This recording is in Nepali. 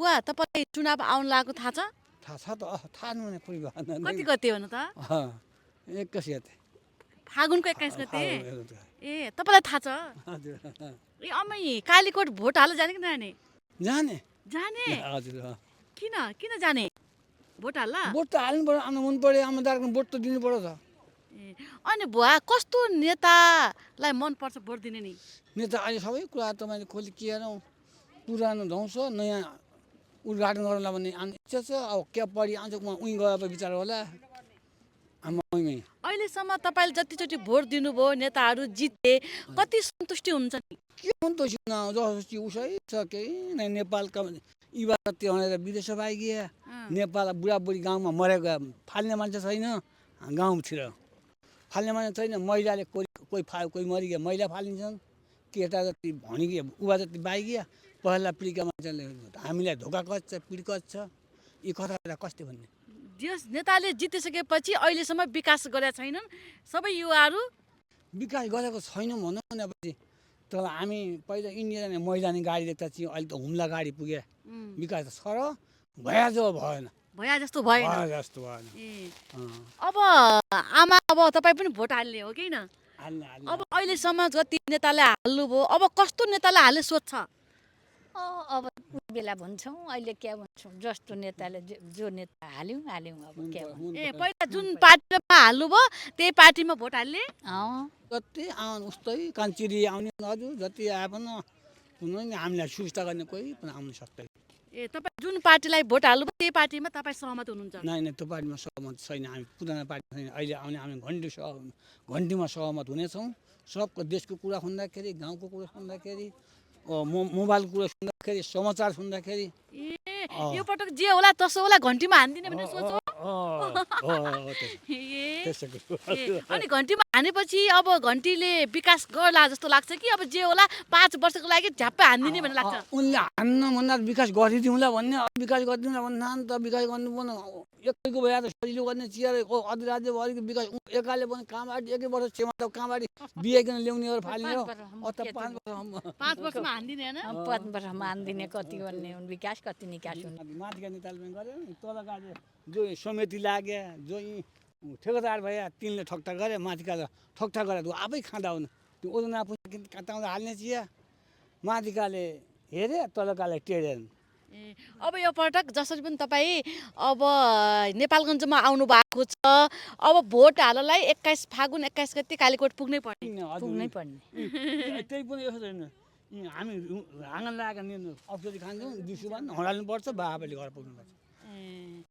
बुवा तपाईँ चुनाव आउन लागेको थाहा छ? थाहा छ त थाहा नहुने कुरो भएन कति गते हो न त? 21 गते फागुनको 21 गते? फागुन गते। ए तपाईँलाई थाहा छ? हजुर ए अम्मै कालीकोट भोट हाल्न जाने कि जाने? जाने जाने? हजुर किन किन जाने? भोट हाल्ला? भोट त हाल्नु पर्यो आउनु मन पर्यो आमा दार्को भोट त दिनु पर्यो त ए अनि बुवा कस्तो नेतालाई मनपर्छ भोट दिने नि? नेता अहिले सबै कुरा तपाईँले खोली के हेरौँ पुरानो ध्वंस नयाँ उद्घाटन गर्नुलाई भन्ने इच्छा छ अब के पढी आउँछ उहीँ गएर विचार होला आमा उहीँ अहिलेसम्म तपाईँले जतिचोटि भोट दिनुभयो नेताहरू जिते कति सन्तुष्टि हुन्छ नि? के सन्तोष जसो उसै छ केही नै नेपालका युवा त्यो भनेर विदेश आइगयो नेपाल बुढाबुढी गाउँमा मरेको फाल्ने मान्छे छैन गाउँतिर फाल्ने मान्छे छैन महिलाले कोही मरिगयो महिला फालिन्छन् केटा जति भनिगयो उवा जति बाइगयो पहिला पिँढीका मान्छेले हामीलाई धोका कच्छ पिँढी कच्छ यी कथालाई कस्तो भन्ने जस नेताले जितिसकेपछि अहिलेसम्म विकास गरेका छैनन् सबै युवाहरू विकास गरेको छैनौँ भनौँ भनेपछि तर हामी पहिला इन्डिया जाने महिला नि गाडी देख्दा चाहिँ अहिले त हुम्ला गाडी पुगे विकास त छ र भया जो भएन भया जस्तो भएन जस्तो भएन अब आमा अब तपाईँ पनि भोट हाल्ने हो कि न? हाल्ने अब अहिलेसम्म जति नेताले हाल्नुभयो अब कस्तो नेताले हाल्ने सोच छ? अब कुनै बेला भन्छौँ अहिले क्या भन्छौँ जस्तो नेताले जो नेता हाल्यौँ अब क्या भन्छौँ ए पहिला जुन पार्टीमा हाल्नुभयो त्यही पार्टीमा भोट हाल्ने? जति आउनु उस्तै कान्छिरी आउने हजुर जति आए पनि कुनै नि हामीलाई सुविस्ता गर्ने कोही पनि आउनु सक्दैन ए तपाईँ जुन पार्टीलाई भोट हाल्नुभयो त्यही पार्टीमा तपाईँ सहमत हुनुहुन्छ? नै त्यो पार्टीमा सहमत छैन हामी पुरानो पार्टीमा छैन अहिले आउने हामी घन्टीमा सहमत हुनेछौँ सबको देशको कुरा सुन्दाखेरि गाउँको कुरा सुन्दाखेरि मोबाइलको कुरा सुन्दाखेरि समाचार सुन्दाखेरि ए यो पटक जे होला तसो होला घन्टीमा हान्दिने भन्ने सोच हो? अनि घन्टीमा हानेपछि अब घन्टीले विकास गर्ला जस्तो लाग्छ कि अब जे होला 5 वर्षको लागि झ्याप्पै हान्दिने भन्ने लाग्छ? उनले हान्न भन्दा विकास गरिदिउँला भन्ने विकास गरिदिउँला भन्दा त विकास गर्नु पर्ने एकैको भए त सजिलो गर्ने चियर अधिराज्यभरिको विकास एकाले पनि कामबाडी एकै वर्ष छेउमा त कामबाडी बिहाइकन ल्याउनेहरू फाल्ने हो 5 वर्षमा हान्दिने हैन? 5 वर्षमा हान्दिने कति गर्ने विकास कति निकास हुने माथिका नेताले गर्यो नि तल गाडे जो समिति लाग्यो जो ठेकेदार भए तिनले ठकठक गरे माथिका ठकठक गरे आफै खाँदा हुन् त्यो ओजन आफू कताउँदा हाल्ने चिया माथिकाले हेरे तलकाले टेरेन ए अब यो पटक जसरी पनि तपाईँ अब नेपालगञ्जमा आउनु भएको छ अब भोट हाल्नलाई 21 फागुन 21 गते कालीकोट पुग्नै पर्ने त्यही पनि यसो छैन हामी आँगन लगाएर औषधि खान्छौँ दिउँसो हराल्नुपर्छ बाबाले घर पुग्नुपर्छ